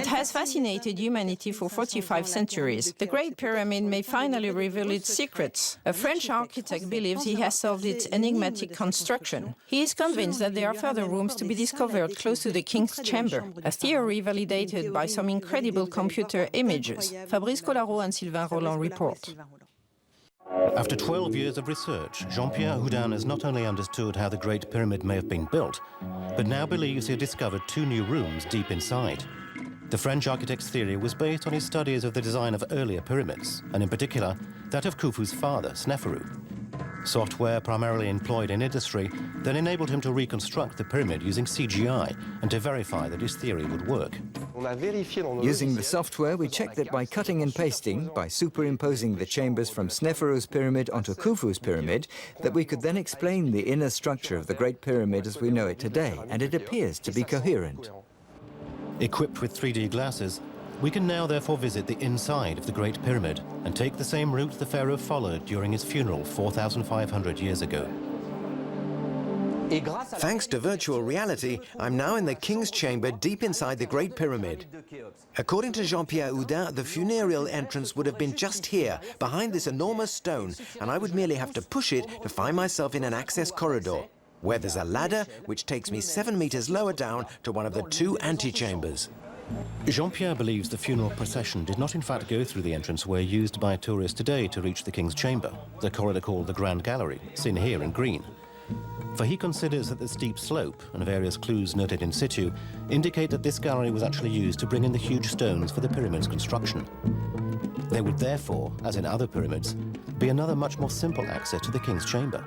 has fascinated humanity for 45 centuries. The Great Pyramid may finally reveal its secrets. A French architect believes he has solved its enigmatic construction. He is convinced that there are further rooms to be discovered close to the King's Chamber, a theory validated by some incredible computer images. Fabrice Collaro and Sylvain Roland report. After 12 years of research, Jean-Pierre Houdin has not only understood how the Great Pyramid may have been built, but now believes he had discovered 2 new rooms deep inside. The French architect's theory was based on his studies of the design of earlier pyramids, and in particular, that of Khufu's father, Sneferu. Software primarily employed in industry then enabled him to reconstruct the pyramid using CGI and to verify that his theory would work. Using the software, we checked that by cutting and pasting, by superimposing the chambers from Sneferu's pyramid onto Khufu's pyramid, that we could then explain the inner structure of the Great Pyramid as we know it today, and it appears to be coherent. Equipped with 3D glasses, we can now therefore visit the inside of the Great Pyramid and take the same route the pharaoh followed during his funeral 4,500 years ago. Thanks to virtual reality, I'm now in the King's Chamber deep inside the Great Pyramid. According to Jean-Pierre Houdin, the funereal entrance would have been just here, behind this enormous stone, and I would merely have to push it to find myself in an access corridor, where there's a ladder which takes me 7 meters lower down to one of the 2 antechambers. Jean-Pierre believes the funeral procession did not in fact go through the entranceway used by tourists today to reach the King's Chamber, the corridor called the Grand Gallery, seen here in green. For he considers that the steep slope and various clues noted in situ indicate that this gallery was actually used to bring in the huge stones for the pyramid's construction. There would therefore, as in other pyramids, be another much more simple access to the King's Chamber.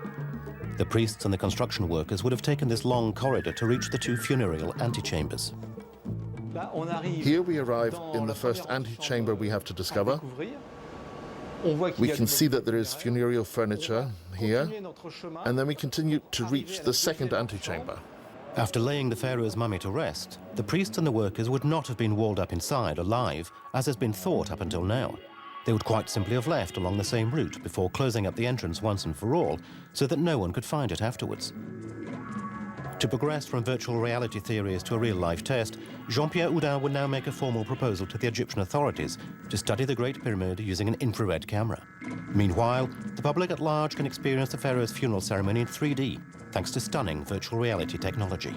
The priests and the construction workers would have taken this long corridor to reach the 2 funereal antechambers. Here we arrive in the first antechamber we have to discover. We can see that there is funereal furniture here, and then we continue to reach the second antechamber. After laying the pharaoh's mummy to rest, the priests and the workers would not have been walled up inside alive, as has been thought up until now. They would quite simply have left along the same route before closing up the entrance once and for all, so that no one could find it afterwards. To progress from virtual reality theories to a real-life test, Jean-Pierre Houdin would now make a formal proposal to the Egyptian authorities to study the Great Pyramid using an infrared camera. Meanwhile, the public at large can experience the pharaoh's funeral ceremony in 3D, thanks to stunning virtual reality technology.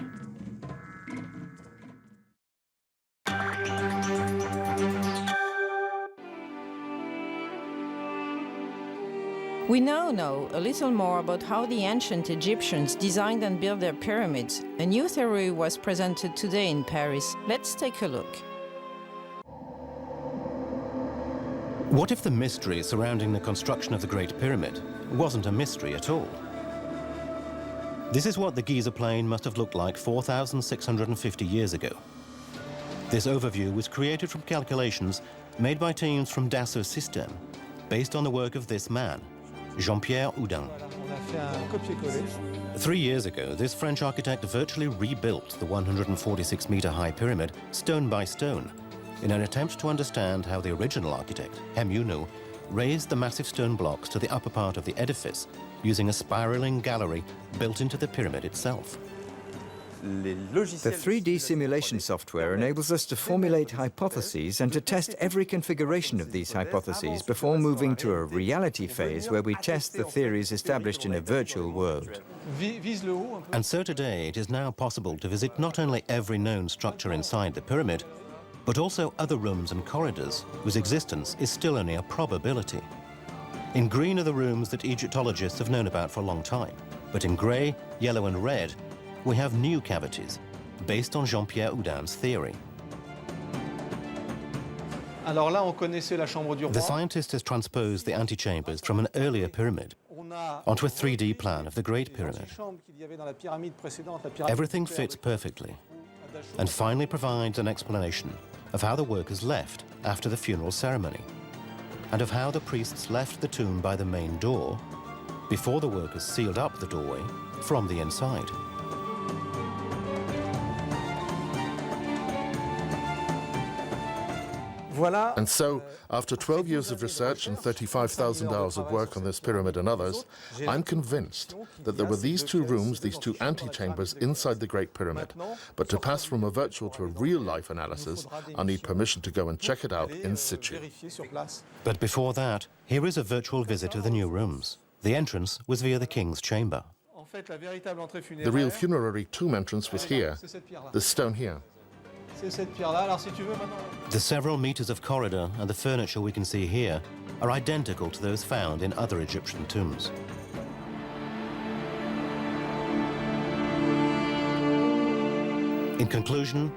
We now know a little more about how the ancient Egyptians designed and built their pyramids. A new theory was presented today in Paris. Let's take a look. What if the mystery surrounding the construction of the Great Pyramid wasn't a mystery at all? This is what the Giza Plain must have looked like 4,650 years ago. This overview was created from calculations made by teams from Dassault Systèmes, based on the work of this man, Jean-Pierre Houdin. 3 years ago, this French architect virtually rebuilt the 146-meter-high pyramid stone by stone in an attempt to understand how the original architect, Hemunu, raised the massive stone blocks to the upper part of the edifice using a spiraling gallery built into the pyramid itself. The 3D simulation software enables us to formulate hypotheses and to test every configuration of these hypotheses before moving to a reality phase where we test the theories established in a virtual world. And so today it is now possible to visit not only every known structure inside the pyramid, but also other rooms and corridors whose existence is still only a probability. In green are the rooms that Egyptologists have known about for a long time, but in grey, yellow and red, we have new cavities, based on Jean-Pierre Houdin's theory. The scientist has transposed the antechambers from an earlier pyramid onto a 3D plan of the Great Pyramid. Everything fits perfectly, and finally provides an explanation of how the workers left after the funeral ceremony, and of how the priests left the tomb by the main door before the workers sealed up the doorway from the inside. And so, after 12 years of research and 35,000 hours of work on this pyramid and others, I'm convinced that there were these two rooms, these two antechambers inside the Great Pyramid. But to pass from a virtual to a real-life analysis, I need permission to go and check it out in situ. But before that, here is a virtual visit to the new rooms. The entrance was via the king's chamber. The real funerary tomb entrance was here, this stone here. The several meters of corridor and the furniture we can see here are identical to those found in other Egyptian tombs. In conclusion,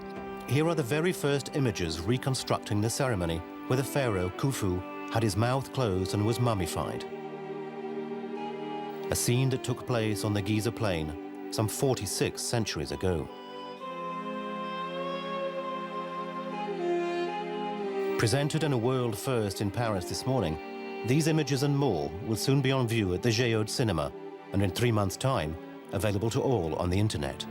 here are the very first images reconstructing the ceremony where the pharaoh Khufu had his mouth closed and was mummified. A scene that took place on the Giza Plain some 46 centuries ago. Presented in a world first in Paris this morning, these images and more will soon be on view at the Géode Cinema, and in 3 months' time, available to all on the internet.